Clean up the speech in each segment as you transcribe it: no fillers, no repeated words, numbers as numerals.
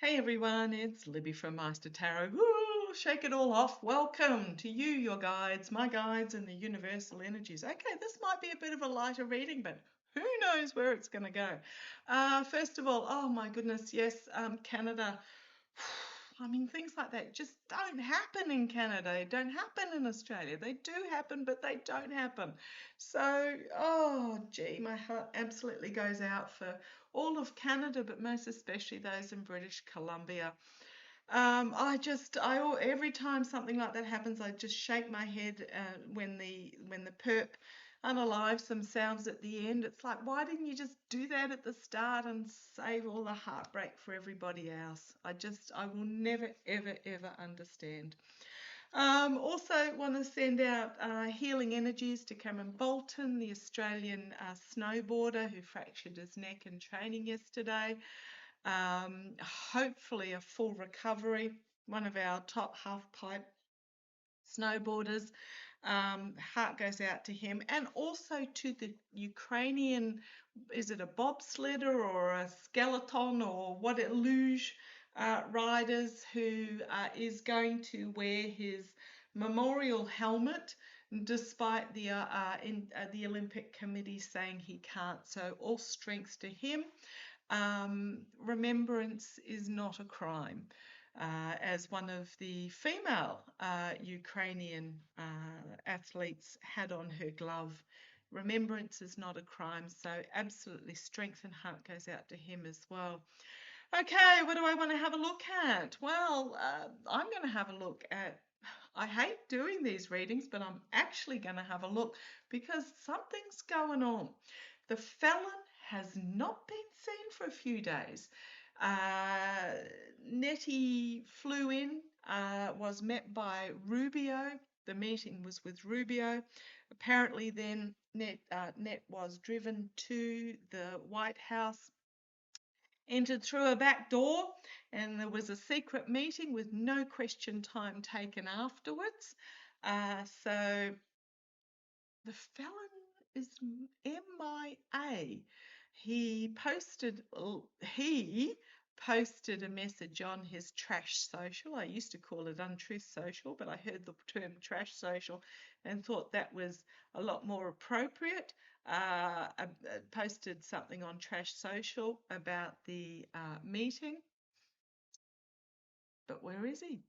Hey everyone, it's Libby from Maighstirtarot. Tarot. Woo, shake it all off. Welcome to you, your guides, my guides, and the universal energies. Okay, this might be a bit of a lighter reading, but who knows where it's going to go. First of all, oh my goodness, yes, Canada. I mean, things like that just don't happen in Canada. They don't happen in Australia. They do happen, but they don't happen. So, oh, gee, my heart absolutely goes out for all of Canada, but most especially those in British Columbia. Every time something like that happens, I just shake my head when the perp unalives themselves at the end. It's like, why didn't you just do that at the start and save all the heartbreak for everybody else? I will never, ever, ever understand. Also want to send out healing energies to Cameron Bolton, the Australian snowboarder who fractured his neck in training yesterday. Hopefully a full recovery. One of our top half-pipe snowboarders. Heart goes out to him, and also to the Ukrainian, is it a bobsledder or a skeleton or what, luge riders who is going to wear his memorial helmet despite the Olympic Committee saying he can't. So all strength to him. Remembrance is not a crime. As one of the female Ukrainian athletes had on her glove, remembrance is not a crime. So absolutely strength and heart goes out to him as well. Okay, what do I want to have a look at? Well, I'm going to have a look at, I hate doing these readings, but I'm actually going to have a look because something's going on. The felon has not been seen for a few days. Nettie flew in, was met by Rubio. The meeting was with Rubio. Apparently then Net was driven to the White House, entered through a back door, and there was a secret meeting with no question time taken afterwards. So the felon is MIA. He posted a message on his trash social. I used to call it untruth social, but I heard the term trash social and thought that was a lot more appropriate. Posted something on trash social about the meeting. But where is he?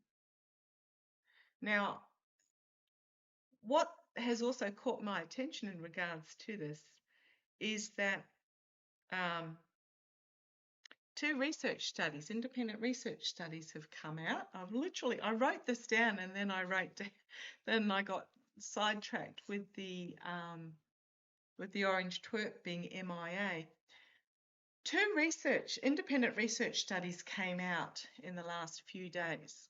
Now, what has also caught my attention in regards to this is that two research studies, independent research studies, have come out. I wrote this down and then then I got sidetracked with the orange twerp being MIA. Two independent research studies came out in the last few days.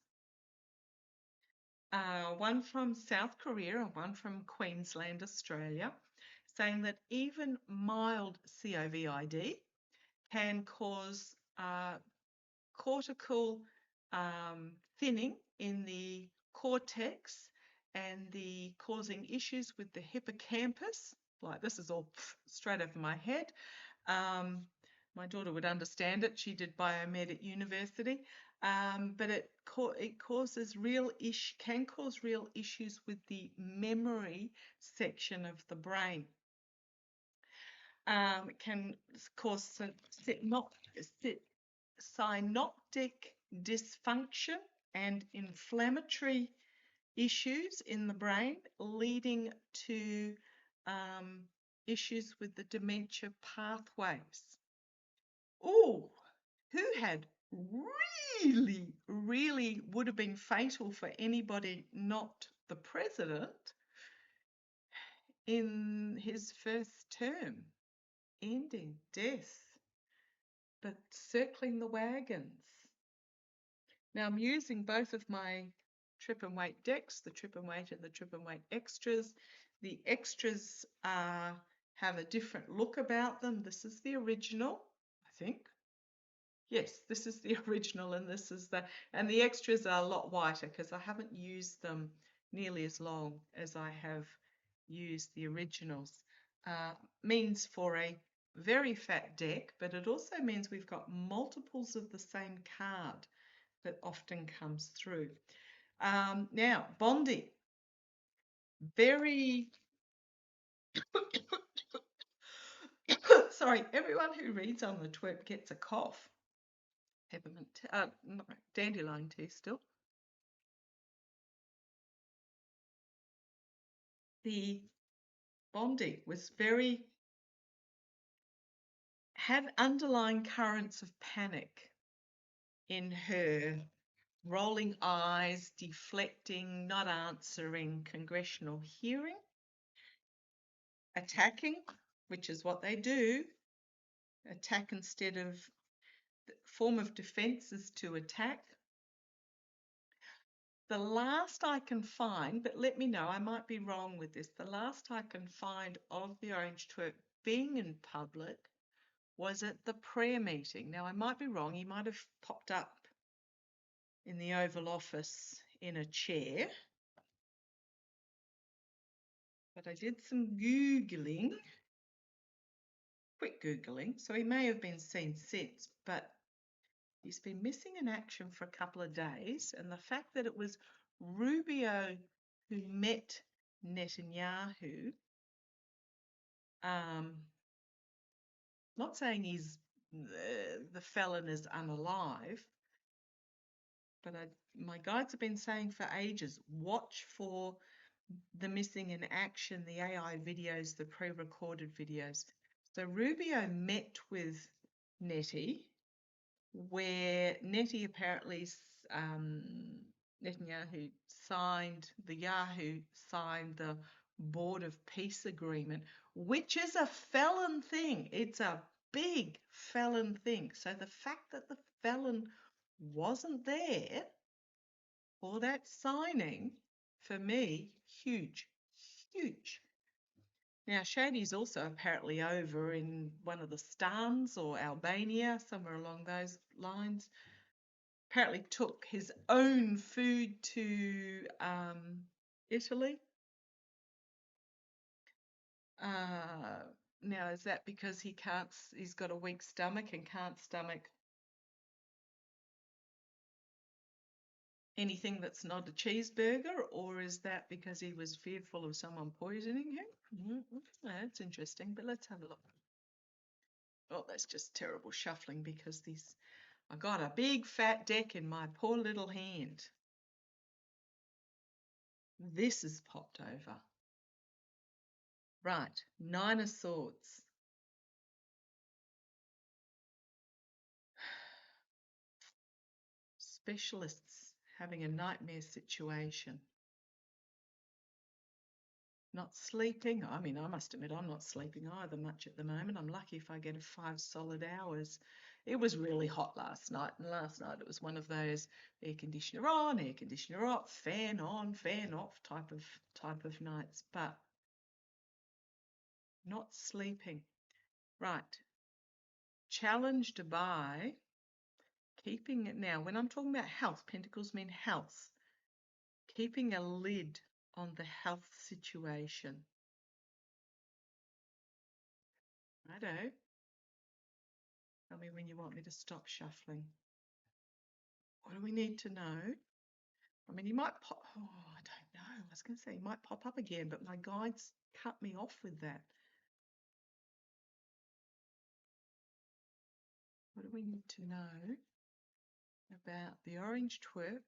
One from South Korea and one from Queensland, Australia, saying that even mild COVID can cause cortical thinning in the cortex and causing issues with the hippocampus. Like, this is all straight over my head. My daughter would understand it. She did biomed at university. But it can cause real issues with the memory section of the brain. It can cause synaptic dysfunction and inflammatory issues in the brain, leading to issues with the dementia pathways. Oh, who had really would have been fatal for anybody not the president in his first term, ending death, but circling the wagons. Now I'm using both of my trip and weight decks, the trip and weight and the trip and weight extras. The extras have a different look about them. This is the original, I think. Yes, this is the original, and the extras are a lot whiter because I haven't used them nearly as long as I have used the originals. Means for a very fat deck, but it also means we've got multiples of the same card that often comes through. Now, Bondi, very, sorry, everyone who reads on the twerp gets a cough. Peppermint, no, dandelion tea still. The Bondi was had underlying currents of panic in her, rolling eyes, deflecting, not answering congressional hearing, attacking, which is what they do, attack instead of, the form of defense is to attack. The last I can find, but let me know, I might be wrong with this, the last I can find of the orange twerp being in public was at the prayer meeting. Now, I might be wrong. He might have popped up in the Oval Office in a chair. But I did some Googling, quick Googling, so he may have been seen since, but he's been missing in action for a couple of days. And the fact that it was Rubio who met Netanyahu, not saying he's the felon is unalive, but my guides have been saying for ages, watch for the missing in action, the AI videos, the pre-recorded videos. So Rubio met with Nettie, where Nettie apparently, Netanyahu signed the Board of Peace Agreement, which is a felon thing. It's a big felon thing. So the fact that the felon wasn't there for that signing, for me, huge, huge. Now, Shady's also apparently over in one of the Stans or Albania, somewhere along those lines. Apparently took his own food to Italy. Now, is that because he's got a weak stomach and can't stomach anything that's not a cheeseburger, or is that because he was fearful of someone poisoning him? That's interesting, but let's have a look. Oh, that's just terrible shuffling because I got a big fat deck in my poor little hand. This has popped over. Right, 9 of Swords. Specialists having a nightmare situation. Not sleeping. I mean, I must admit I'm not sleeping either much at the moment. I'm lucky if I get 5 solid hours. It was really hot last night, and last night it was one of those air conditioner on, air conditioner off, fan on, fan off type of nights, but not sleeping. Right. Challenged by keeping it now. When I'm talking about health, pentacles mean health. Keeping a lid on the health situation. Righto. Tell me when you want me to stop shuffling. What do we need to know? I mean, he might pop. Oh, I don't know. I was going to say he might pop up again, but my guides cut me off with that. What do we need to know about the orange twerp,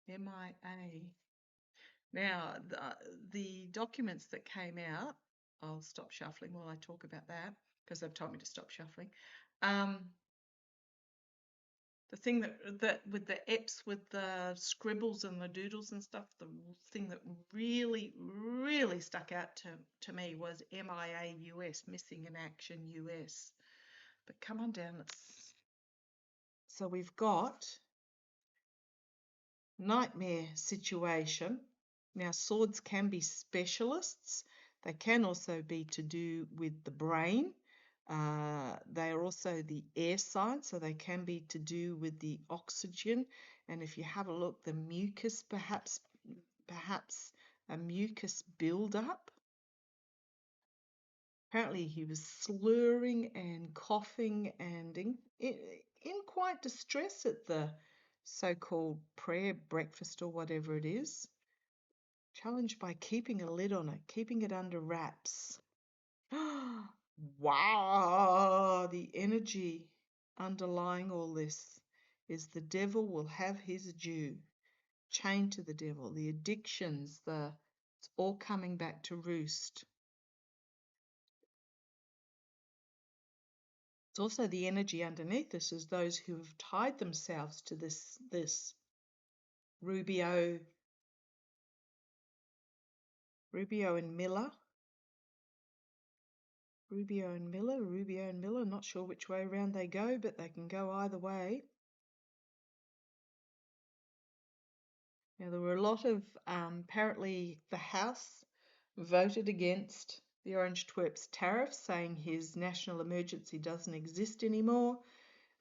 MIA? Now, the documents that came out, I'll stop shuffling while I talk about that because they've told me to stop shuffling. The thing that with the EPs, with the scribbles and the doodles and stuff, the thing that really, really stuck out to me was MIA US, missing in action US. But come on down. So we've got nightmare situation. Now, swords can be specialists. They can also be to do with the brain. They are also the air sign, so they can be to do with the oxygen. And if you have a look, the mucus, perhaps a mucus buildup. Apparently he was slurring and coughing and in quite distress at the so-called prayer breakfast or whatever it is. Challenged by keeping a lid on it, keeping it under wraps. Wow, the energy underlying all this is the devil will have his due. Chained to the devil, the addictions, it's all coming back to roost. It's also the energy underneath this is those who have tied themselves to this Rubio and Miller. Rubio and Miller, not sure which way around they go, but they can go either way. Now, there were a lot of, apparently the House voted against the Orange Twerp's tariffs, saying his national emergency doesn't exist anymore,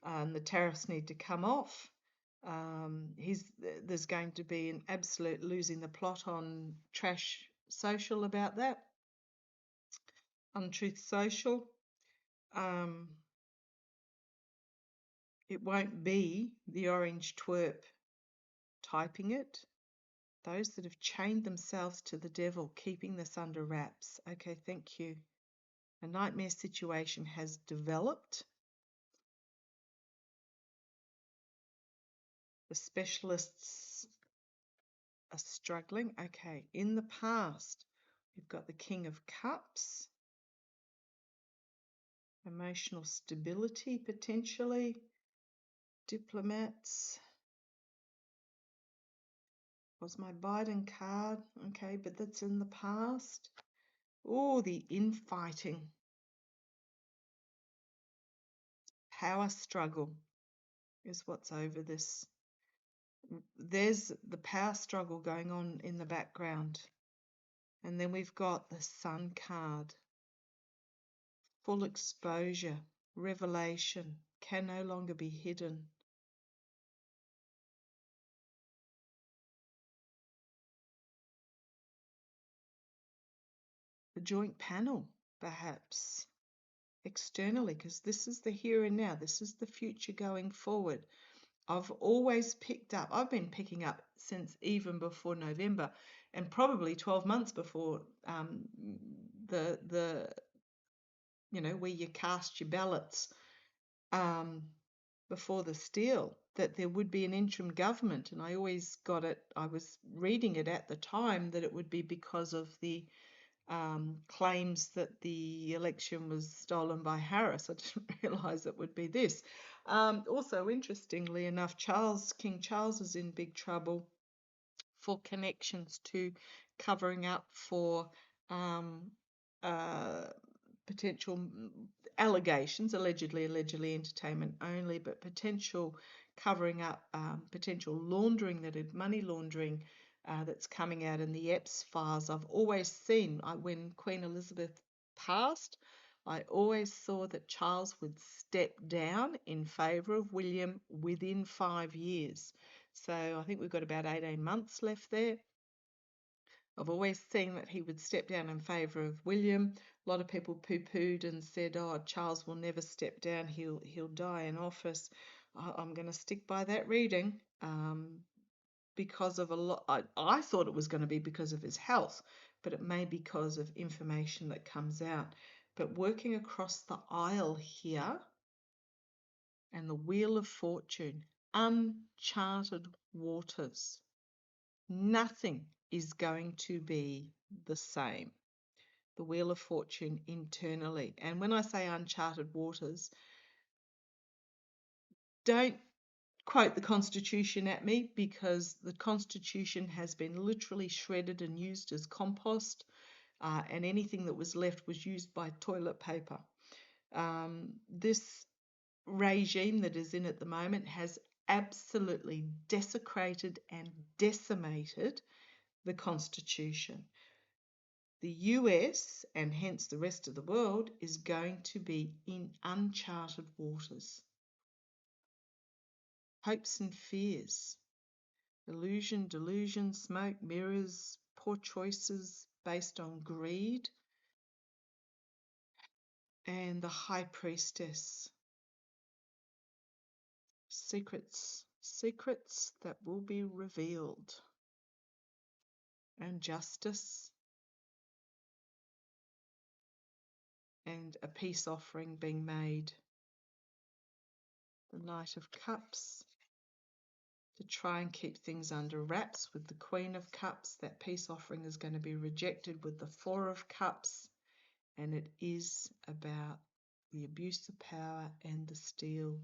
and the tariffs need to come off. There's going to be an absolute losing the plot on Trash Social about that, Untruth Social. It won't be the Orange Twerp typing it. Those that have chained themselves to the devil, keeping this under wraps. Okay, thank you. A nightmare situation has developed. The specialists are struggling. Okay, in the past, we've got the King of Cups. Emotional stability, potentially. Diplomats. Was my Biden card. Okay, but that's in the past. Oh, the infighting. Power struggle is what's over this. There's the power struggle going on in the background. And then we've got the Sun card. Full exposure, revelation, can no longer be hidden. The joint panel, perhaps, externally, because this is the here and now. This is the future going forward. I've been picking up since even before November, and probably 12 months before where you cast your ballots before the steal, that there would be an interim government. And I always got it, I was reading it at the time that it would be because of the claims that the election was stolen by Harris. I didn't realise it would be this. Also, interestingly enough, King Charles is in big trouble for connections to covering up for potential allegations, allegedly entertainment only, but potential covering up, potential laundering, money laundering that's coming out in the Epps files. I've always seen, when Queen Elizabeth passed, I always saw that Charles would step down in favour of William within 5 years. So I think we've got about 18 months left there. I've always seen that he would step down in favour of William. A lot of people poo-pooed and said, "Oh, Charles will never step down. He'll die in office." I'm going to stick by that reading because of a lot. I thought it was going to be because of his health, but it may be because of information that comes out. But working across the aisle here, and the Wheel of Fortune, uncharted waters. Nothing is going to be the same. The Wheel of Fortune internally. And when I say uncharted waters, don't quote the Constitution at me, because the Constitution has been literally shredded and used as compost, and anything that was left was used by toilet paper. This regime that is in at the moment has absolutely desecrated and decimated the Constitution. The US, and hence the rest of the world, is going to be in uncharted waters. Hopes and fears, illusion, delusion, smoke, mirrors, poor choices based on greed. and the High Priestess. Secrets that will be revealed, and justice, and a peace offering being made. The Knight of Cups, to try and keep things under wraps with the Queen of Cups. That peace offering is going to be rejected with the Four of Cups, and it is about the abuse of power and the steal.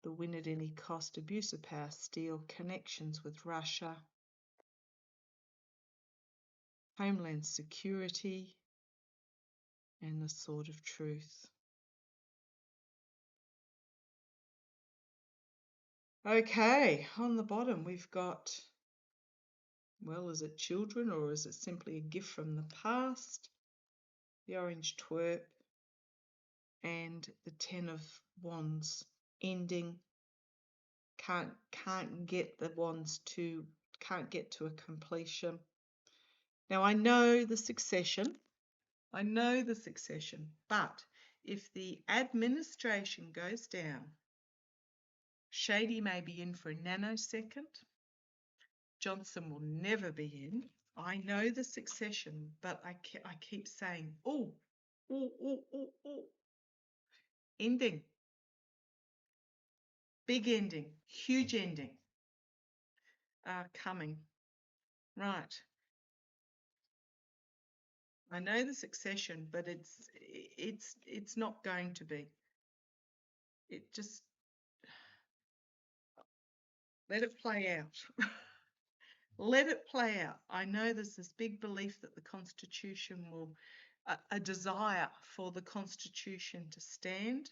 The win at any cost, abuse of power, steal, connections with Russia, homeland security, and the Sword of Truth. Okay, on the bottom we've got, well, is it children or is it simply a gift from the past? The orange twerp and the Ten of Wands, ending, can't get the wands to, can't get to a completion. Now I know the succession, but if the administration goes down, Shady may be in for a nanosecond. Johnson will never be in. I know the succession, but I keep saying, oh, ending, big ending, huge ending, coming. Right. I know the succession, but it's not going to be. It just, let it play out. Let it play out. I know there's this big belief that the Constitution will, a desire for the Constitution to stand.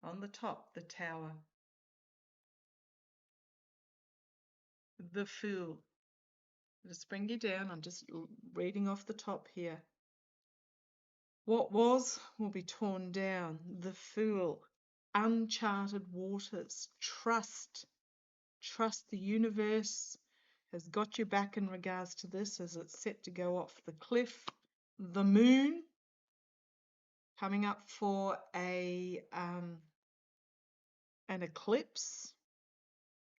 On the top, the Tower. The Fool. Just bring you down. I'm just reading off the top here. What was will be torn down. The Fool. Uncharted waters. Trust. Trust the universe has got your back in regards to this as it's set to go off the cliff. The Moon. Coming up for an eclipse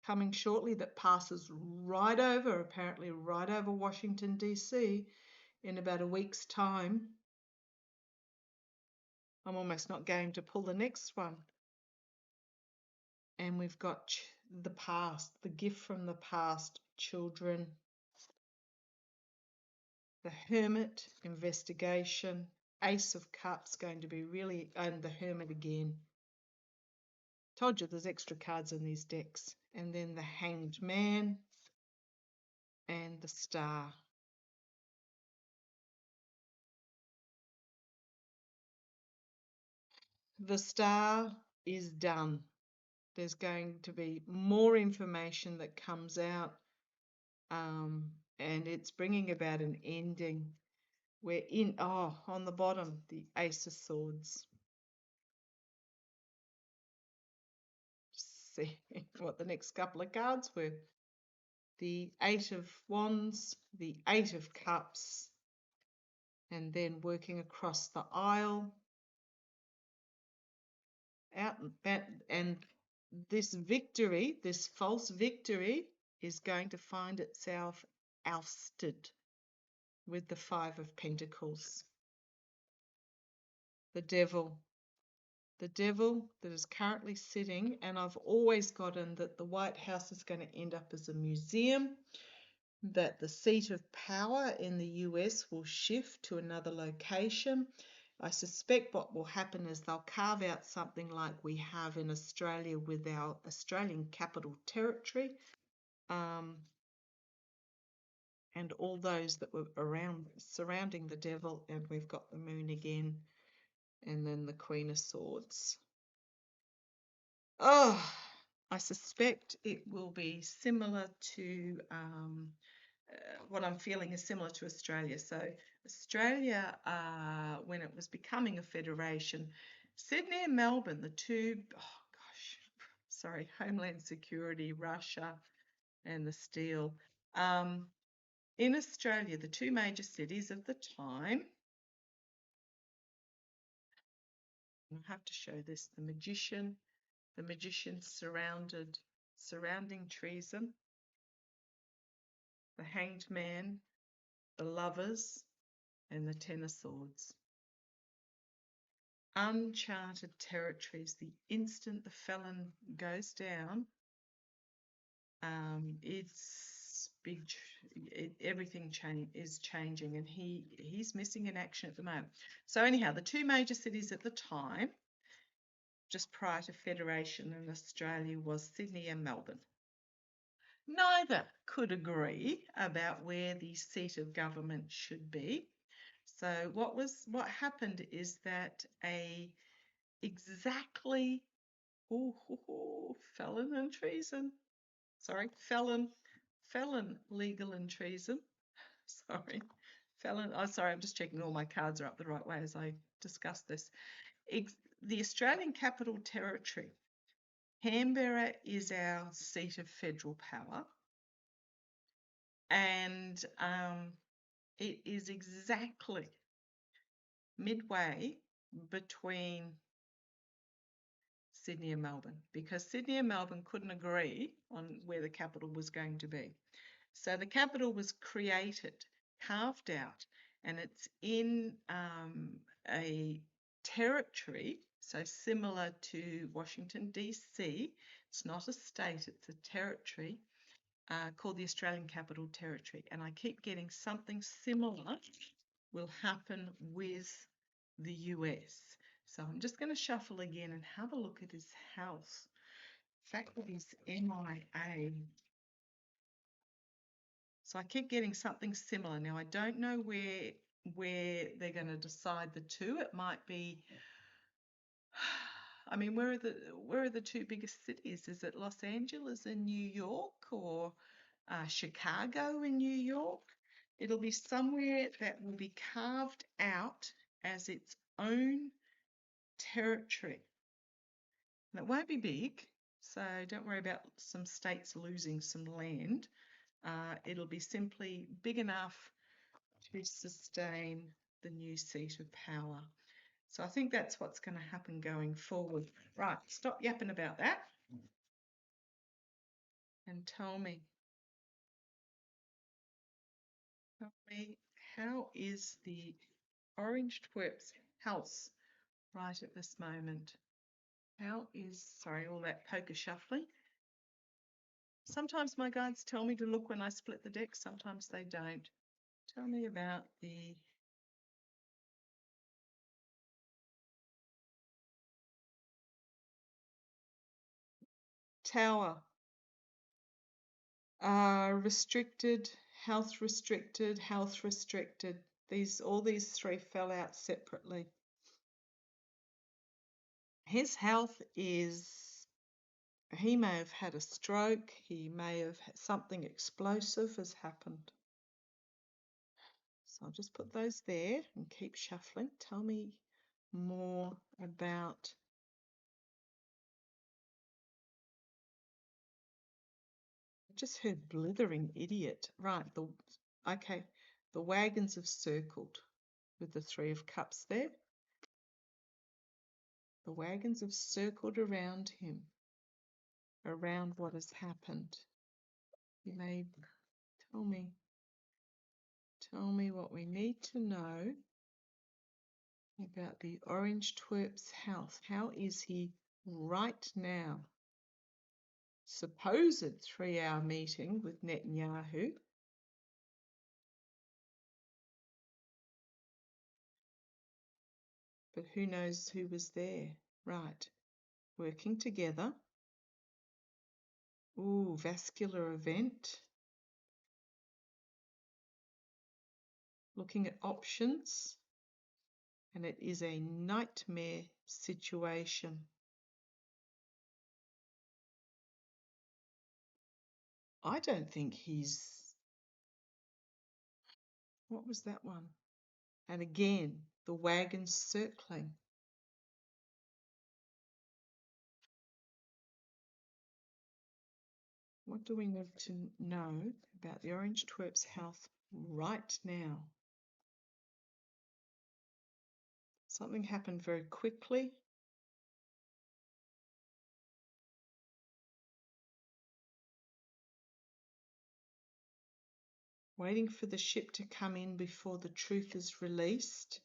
coming shortly that passes right over, apparently right over Washington, D.C. in about a week's time. I'm almost not going to pull the next one. And we've got the past, the gift from the past, children. The Hermit, investigation. Ace of Cups going to be really, and the Hermit again. Told you there's extra cards in these decks. And then the Hanged Man and the Star. The Star is done. There's going to be more information that comes out, and it's bringing about an ending. We're in, on the bottom, the Ace of Swords. Just see what the next couple of cards were. The Eight of Wands, the Eight of Cups, and then working across the aisle. Out and this victory, this false victory, is going to find itself ousted with the Five of Pentacles. The Devil that is currently sitting, and I've always gotten that the White House is going to end up as a museum, that the seat of power in the US will shift to another location. I suspect what will happen is they'll carve out something like we have in Australia with our Australian Capital Territory, and all those that were around surrounding the Devil, and we've got the Moon again, and then the Queen of Swords. Oh, I suspect it will be similar to what I'm feeling is similar to Australia. So Australia, when it was becoming a federation, Sydney and Melbourne, the two, Homeland Security, Russia, and the steel. In Australia, the two major cities of the time I have to show this. The magician surrounding treason, the hanged man, the lovers, and the Ten of Swords. Uncharted territories. The instant the felon goes down, it's big. Everything is changing, and he's missing in action at the moment. So anyhow, the two major cities at the time, just prior to Federation in Australia, was Sydney and Melbourne. Neither could agree about where the seat of government should be. So what happened is that felon and treason. Sorry, felon, legal and treason. Sorry, felon. Oh, sorry, I'm just checking all my cards are up the right way as I discuss this. The Australian Capital Territory. Canberra is our seat of federal power, and it is exactly midway between Sydney and Melbourne, because Sydney and Melbourne couldn't agree on where the capital was going to be. So the capital was created, carved out, and it's in a territory, so similar to Washington, D.C. It's not a state, it's a territory called the Australian Capital Territory. And I keep getting something similar will happen with the US. So I'm just going to shuffle again and have a look at his health. Faculties MIA. So I keep getting something similar. Now I don't know where they're going to decide the two. It might be, I mean, where are the two biggest cities? Is it Los Angeles and New York, or Chicago and New York? It'll be somewhere that will be carved out as its own territory. And it won't be big, so don't worry about some states losing some land. It'll be simply big enough to sustain the new seat of power. So I think that's what's going to happen going forward. Right, stop yapping about that and tell me how is the orange twerp's health right at this moment? How is, sorry, all that poker shuffling. Sometimes my guides tell me to look when I split the deck, sometimes they don't. Tell me about the Tower. Restricted, health restricted, health restricted. All these three fell out separately. His health is, he may have had a stroke, he may have had something explosive has happened. So I'll just put those there and keep shuffling. Tell me more about I just heard blithering idiot. Right, okay. The wagons have circled with the Three of Cups there. The wagons have circled around him, around what has happened. You may tell me what we need to know about the orange twerp's health. How is he right now? Supposed 3-hour meeting with Netanyahu. But who knows who was there? Right. Working together. Ooh, vascular event. Looking at options. And it is a nightmare situation. I don't think he's... What was that one? And again, the wagons circling. What do we need to know about the orange twerp's health right now? Something happened very quickly. waiting for the ship to come in before the truth is released,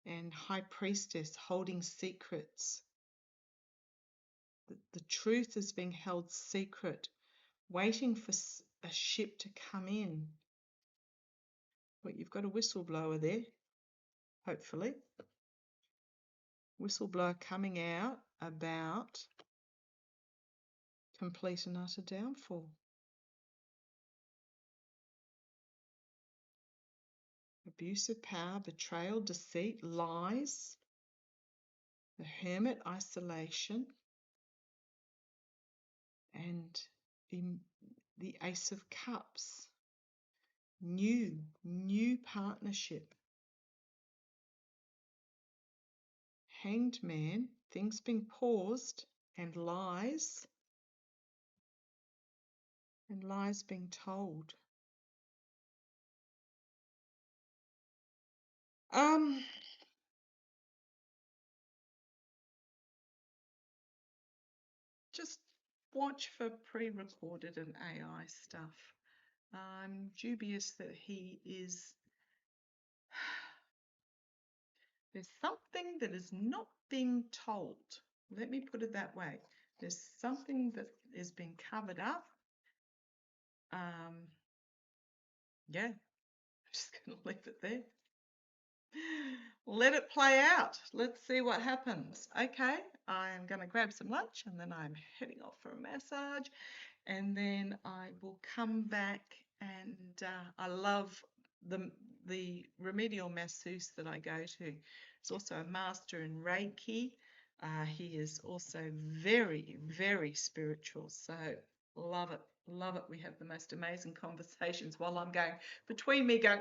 and High Priestess holding secrets. The truth is being held secret, waiting for a ship to come in. But you've got a whistleblower there, hopefully. Whistleblower coming out about complete and utter downfall. Abuse of power, betrayal, deceit, lies, the hermit, isolation, and the Ace of Cups. New partnership. Hanged Man, things being paused, and lies being told. Just watch for pre-recorded and AI stuff. I'm dubious that he is. There's something that is not being told. Let me put it that way. There's something that is being covered up. Yeah, I'm just going to leave it there. Let it play out. Let's see what happens. Okay, I am going to grab some lunch and then I'm heading off for a massage, and then I will come back, and I love the remedial masseuse that I go to. He's also a master in Reiki. He is also very, very spiritual. So love it. Love it. We have the most amazing conversations while I'm going between me going,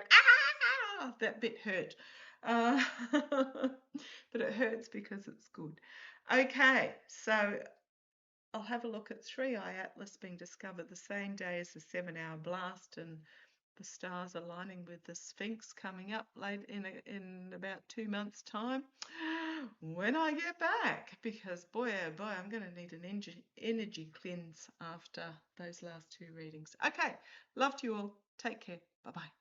ah, that bit hurt. But it hurts because it's good. Okay, so I'll have a look at 3-Eye Atlas being discovered the same day as the 7-hour blast, and the stars aligning with the Sphinx coming up late in about 2 months' time when I get back, because boy oh boy, I'm going to need an energy cleanse after those last 2 readings. Okay, love to you all. Take care. Bye-bye.